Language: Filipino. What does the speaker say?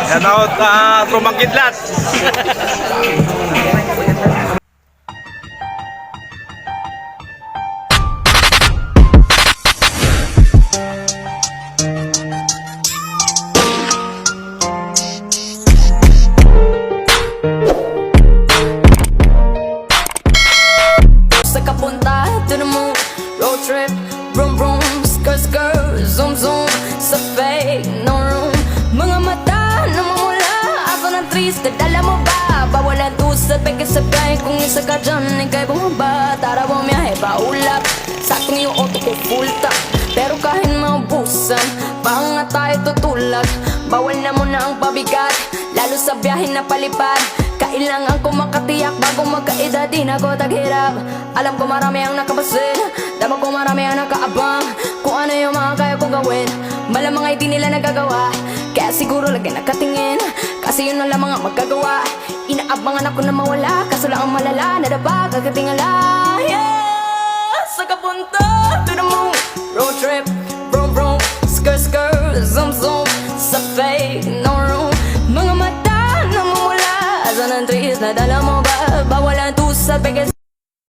Yan out, Trumang Kidlat. Sa kapunta to the moon, road trip, vroom vroom, skirt skirt, zoom zoom, sa fake, no room. Mga mata na mamula, ako ng trees, kadala mo ba? Bawal ang tusad, peke sabay, kung isa ka dyan, ikay bumaba. Tara bumiyahe, paulap, saktong yung auto ko full tank. Pero kahit maubusan, baka nga tayo tutulak. Bawal na muna ang pabigat, lalo sa biyahe na palipad. Kailangan ko makatiyak bago magkaedad, di na ko taghirap. Alam ko marami ang nakapasin, dama ko marami ang nakaabang. Kung ano yung mga kaya kong gawin, malamang ay di nila nagagawa. Kaya siguro lagi nakatingin, kasi yun ang lamang ang magagawa. Inaabangan ako na mawala, kaso lang ang malala, nadapa, kagatingala. Yeah! Sa kapunta to the moon, road trip, vroom vroom, skirt skirt, zoom zoom, sa fake, no room. Mga mata na mamula, asa ng trees, nadala mo ba? Bawal ang tusad, peke